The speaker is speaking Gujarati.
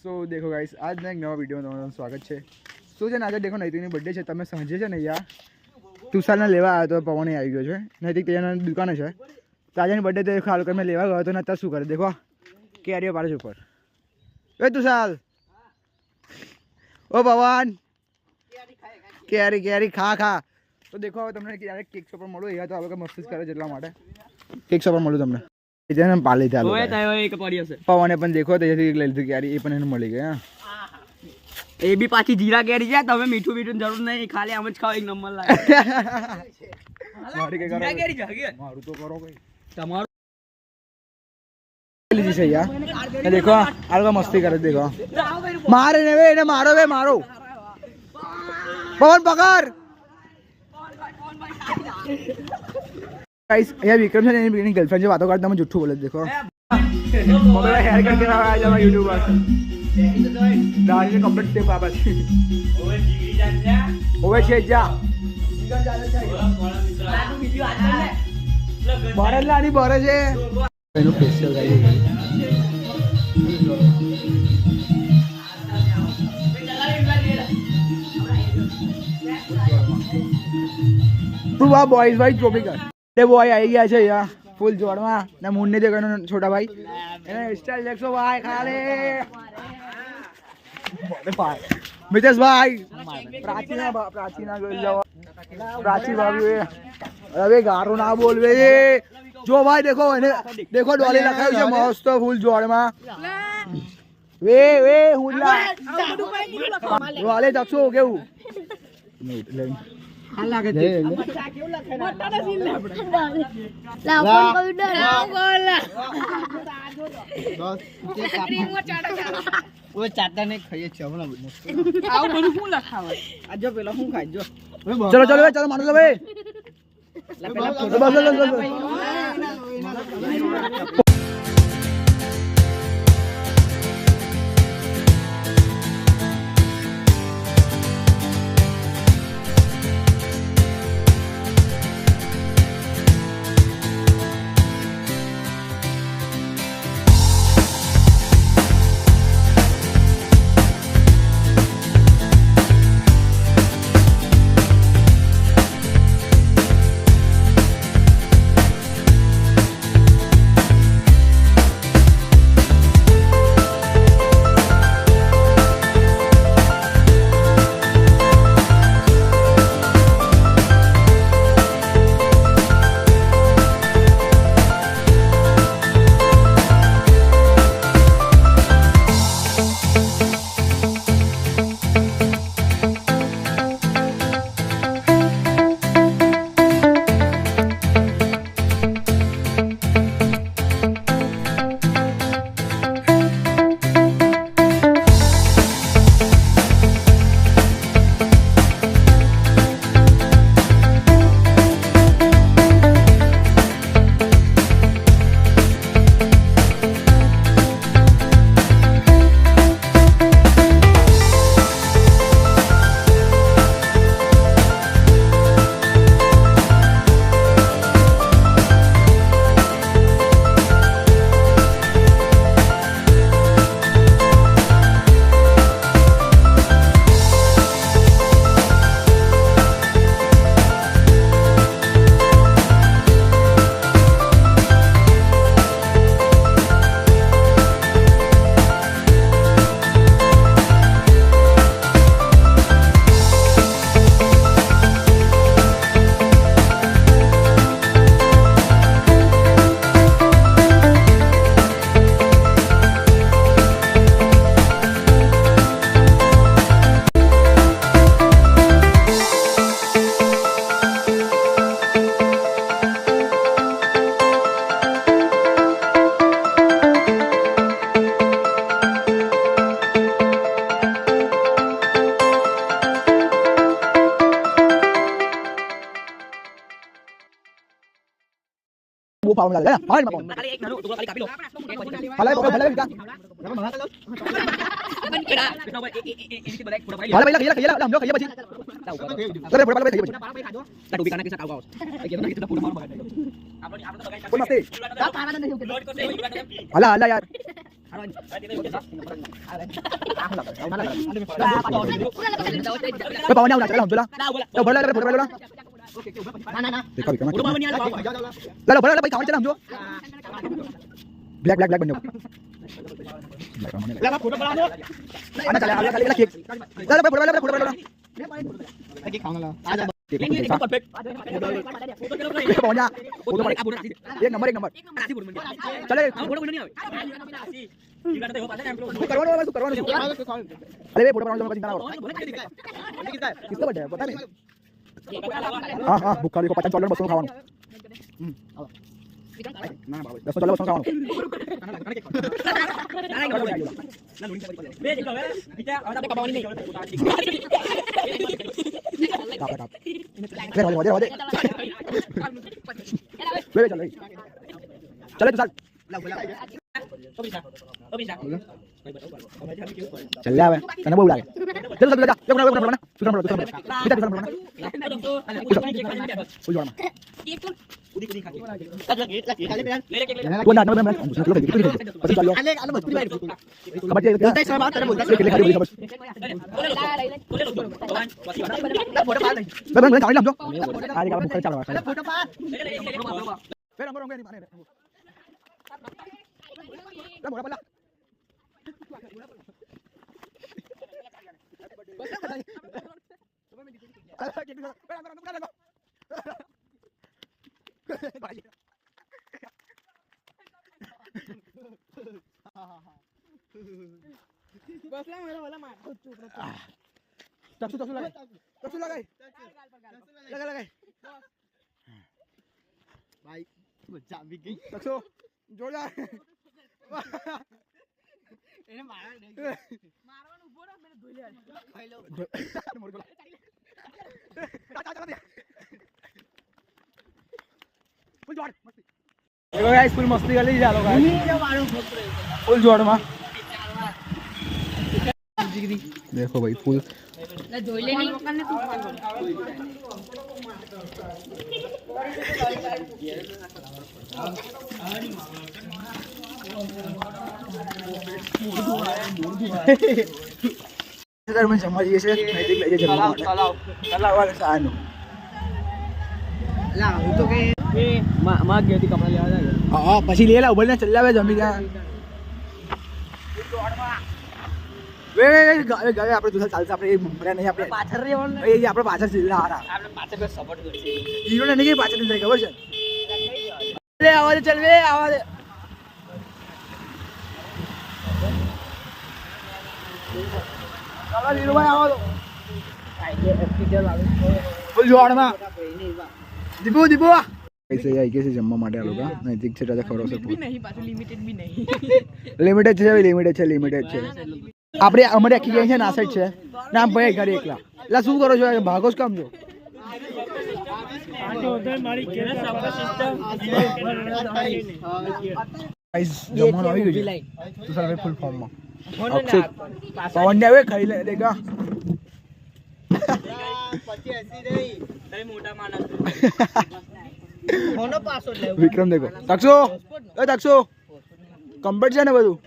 સો દેખો ગાઈસ આજના એક નવા વિડીયોમાં તમારું સ્વાગત છે. શું છે ને આજે દેખો નૈતિકની બર્થડે છે. તમે સાંજે છે ને યાર તુષારને લેવા આવ્યો તો પવન આવી ગયો છે. નૈતિક તેના દુકાને છે તો આજે બર્થડે તો ખાલી કરી મેં લેવા ગયો તો ને અત્યારે શું કરે દેખો કેરીઓ પાડે છે ઉપર. એ તુષાર ઓ પવન કેરી કેરી ખા ખા. તો દેખો હવે તમને ક્યારેક કેક શોપ પર મળું યાર તો આપણે મસ્તી કરે જેટલા માટે કેક શોપ પર મળું તમને પાલી ચાલો પવને પણ દેખો તો લઈ લીધું ક્યારે એ પણ એને મળી ગઈ. એ બી પાછી જીરા કેરી છે. તમે મીઠું મીઠું જરૂર નહીં, ખાલી આમ જ ખાવ એક નંબર લાગે. મારી કઈ જીરા કેરી છે મારું તો કરો કઈ તમારું લીધી છે યાર. દેખો આ લોકો મસ્તી કરે દેખો મારે ને એને મારો વે મારો પવન પકડ. गाइस ये विक्रम से एनी गर्लफ्रेंड से बातों करता मैं झूठू बोले देखो मेरा हेयर कट करा आज मैं यूट्यूबर दाढ़ी ने कंप्लीट दे वापस ओए छे जा बारे लानी बारे છે એનો સ્પેશિયલ ગાઈ તું આ બોયઝ ભાઈ ચોપી કર તે બોય આવી ગયા છે યાર ફૂલ જોડમાં ને મુન્ને દેખાનો છોટા ભાઈ એને સ્ટાઇલ દેખો ભાઈ ખાલી મિતેશ ભાઈ પ્રાચીના ગઈ જાવ પ્રાચી ભાભી હવે ગારો ના બોલવે જો ભાઈ દેખો એને દેખો ડોલી લખાયું છે મસ્ત ફૂલ જોડમાં વે વે હુલા વાલે જક્ષો કેવું લાગે છે ચલો ચલો ચલો માનો લો ભાઈ वो पाउंड लग गया हां पाउंड खाली एक नानो टुकड़ा खाली कापी लो भले भले बेटा बन केड़ा इनकी बले थोड़ा भाई भले भले खेला हम लोग खेले પછી अरे थोड़ा भले खेले પછી ता टोपी काना के साथ आओ ए केना कितना पूरा मार मार આપણે આપણે તો બગાઈ કોઈ મસ્તી હલા હલા યાર पाहुणे आला चला तुला तो भरला फोटो पाहिला देखा भी चलो भरला भाई चला हम जो ब्लैक ब्लैक ब्लैक बन जाओ फोटो बना दो आना चला चला केक चलो भाई फोटो वाला केक खाऊंगा आ जा परफेक्ट पहुंच जा फोटो एक नंबर चले फोटो नहीं आवे करवानो अरे फोटो बनाने का चिंता ना करो किसका बर्थडे है पता नहीं हां बुक कर को 50 डॉलर बस खावानो ना बाबू 10 डॉलर बस खावानो चले तो चल ले आवे कने बोल लागे चल चल जा ये बना बना सुन बना इधर सुन बना ओ जोड़ा केक तो उदी उदी खा के वो ना ना मैं चलो बस चलो आले आले बस पूरी बात समझ गए बोलता है सब बात तेरे बोलता है खाली बोल बस फोटो पा ले मैं खाली हम जो आगे का बुक कर चलो फोटो पा फिर हम होंगे नहीं माने ला मोड़ा पला बसला मला मला मार टक्सू लगाई लगा भाई बच्चा भी गई टक्सू जोड़ जा એને મારવા નહીં મારવાનું ઉભો રાખ મને ધોઈ લે ખાઈ લો મોર ગયો ચાલ દે ફૂલ જોડ મસ્તી देखो गाइस फुल मस्ती कर ली जालो गाइस फुल जोड़ में देखो भाई फुल ना धोई ले नहीं करने तू इधर में जमा जी से मैं देख ले जमा चला वाला सानो ला હું તો કે માં ગયો હતી કપડા લેવા જાય હા પછી લે લા ઉભરને ચલ્લા વે જમી જા વે ગાય આપણે દુસરા ચાલશે આપણે એ મુંબરા નહીં આપણે પાછળ રહેવાનું એ આપણે પાછળ સીધા હારા આપણે પાછળ પર સપોર્ટ કરશે હીરો ને નહીં પાછળ નહીં ખબર છે લે આવા દે ચલ વે આવા દે ચાલો હીરો ભાઈ આવો ફૂલ જોડ માં દીપુ कैसे आई कैसे जम्मा माटे आ लोग नजदीक से ज्यादा खबर से नहीं पाछो लिमिटेड भी नहीं लिमिटेड છે આપણે અમારે આખી ગઈ છે ના સાઈડ છે ના ભાઈ ઘરે એકલા એટલે શું કરો છો ભાગો જ કામ છો ગાઈસ જમવાનું આવી ગયું છે તું સાલ ફૂલ ફોર્મ માં પવન ને હવે ખાઈ લે દેખા પછી એસી રહી તમે મોટા માણસ કોનો પાસવર્ડ લેવો વિક્રમ દેખો તક્ષો કમ્પ્લીટ છે ને બધું